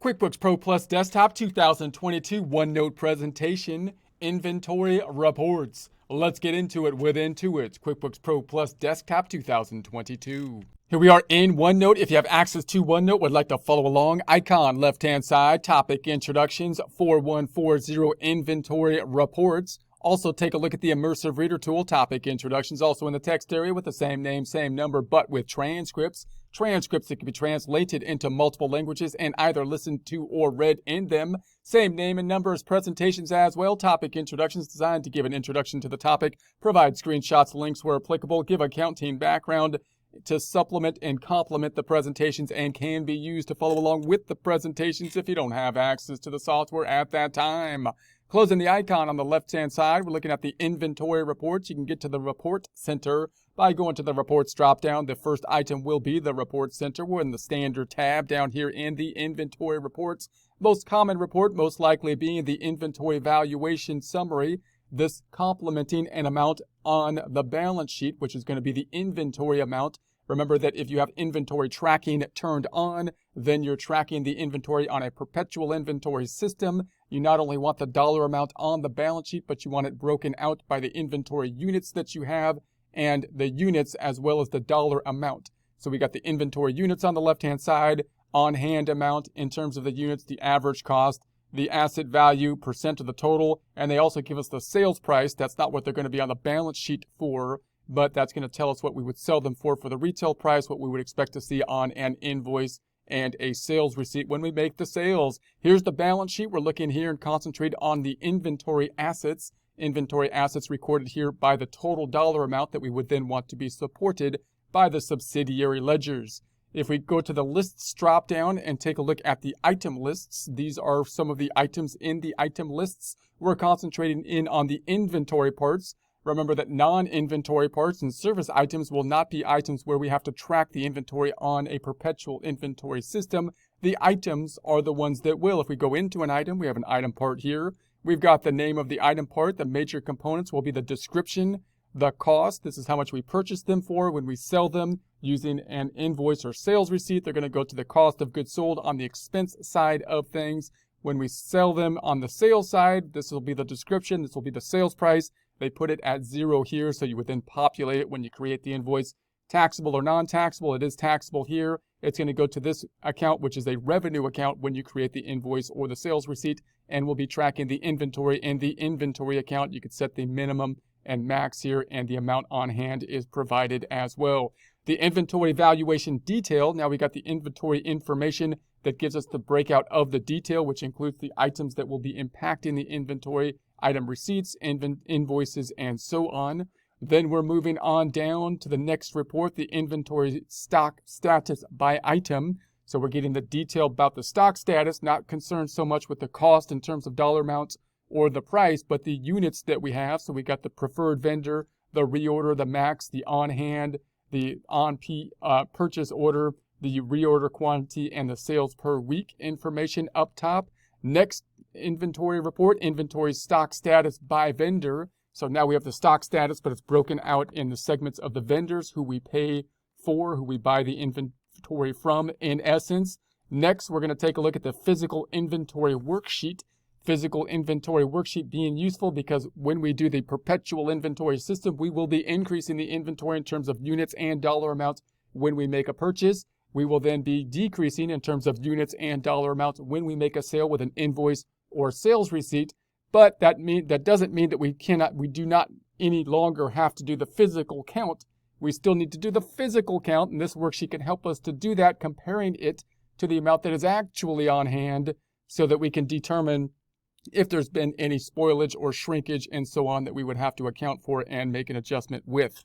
QuickBooks Pro Plus Desktop 2022 OneNote presentation, inventory reports. Let's get into it with Intuit, QuickBooks Pro Plus Desktop 2022. Here we are in OneNote. If you have access to OneNote, would like to follow along, icon left-hand side, topic introductions, 4140 inventory reports. Also take a look at the immersive reader tool, topic introductions, also in the text area with the same name, same number, but with transcripts. Transcripts that can be translated into multiple languages and either listened to or read in them. Same name and number as presentations as well. Topic introductions designed to give an introduction to the topic, provide screenshots, links where applicable, give accounting background to supplement and complement the presentations, and can be used to follow along with the presentations if you don't have access to the software at that time. Closing the icon on the left-hand side, we're looking at the inventory reports. You can get to the report center by going to the reports drop-down. The first item will be the report center. We're in the standard tab down here in the inventory reports. Most common report most likely being the inventory valuation summary. This complementing an amount on the balance sheet, which is going to be the inventory amount. Remember that if you have inventory tracking turned on, then you're tracking the inventory on a perpetual inventory system. You not only want the dollar amount on the balance sheet, but you want it broken out by the inventory units that you have and the units as well as the dollar amount. So we got the inventory units on the left-hand side, on-hand amount in terms of the units, the average cost, the asset value, percent of the total, and they also give us the sales price. That's not what they're going to be on the balance sheet for, but that's going to tell us what we would sell them for the retail price, what we would expect to see on an invoice and a sales receipt when we make the sales. Here's the balance sheet. We're looking here and concentrate on the inventory assets. Inventory assets recorded here by the total dollar amount that we would then want to be supported by the subsidiary ledgers. If we go to the lists drop down and take a look at the item lists, these are some of the items in the item lists. We're concentrating in on the inventory parts. Remember that non-inventory parts and service items will not be items where we have to track the inventory on a perpetual inventory system. The items are the ones that will. If we go into an item, we have an item part here. We've got the name of the item part. The major components will be the description, the cost. This is how much we purchase them for. When we sell them using an invoice or sales receipt, they're going to go to the cost of goods sold on the expense side of things. When we sell them on the sales side, this will be the description. This will be the sales price. They put it at 0 here, so you would then populate it when you create the invoice. Taxable or non-taxable, it is taxable here. It's going to go to this account, which is a revenue account when you create the invoice or the sales receipt, and we'll be tracking the inventory in the inventory account. You could set the minimum and max here, and the amount on hand is provided as well. The inventory valuation detail, now we got the inventory information that gives us the breakout of the detail, which includes the items that will be impacting the inventory, item receipts, invoices, and so on. Then we're moving on down to the next report, the inventory stock status by item. So we're getting the detail about the stock status, not concerned so much with the cost in terms of dollar amounts or the price, but the units that we have. So we got the preferred vendor, the reorder, the max, the on-hand, the purchase order, the reorder quantity, and the sales per week information up top. Next inventory report, inventory stock status by vendor. So now we have the stock status, but it's broken out in the segments of the vendors who we pay for, who we buy the inventory from in essence. Next, we're going to take a look at the physical inventory worksheet. Physical inventory worksheet being useful because when we do the perpetual inventory system, we will be increasing the inventory in terms of units and dollar amounts when we make a purchase. We will then be decreasing in terms of units and dollar amounts when we make a sale with an invoice or sales receipt. But that doesn't mean that we do not any longer have to do the physical count. We still need to do the physical count, and this worksheet can help us to do that, comparing it to the amount that is actually on hand so that we can determine if there's been any spoilage or shrinkage and so on that we would have to account for and make an adjustment with.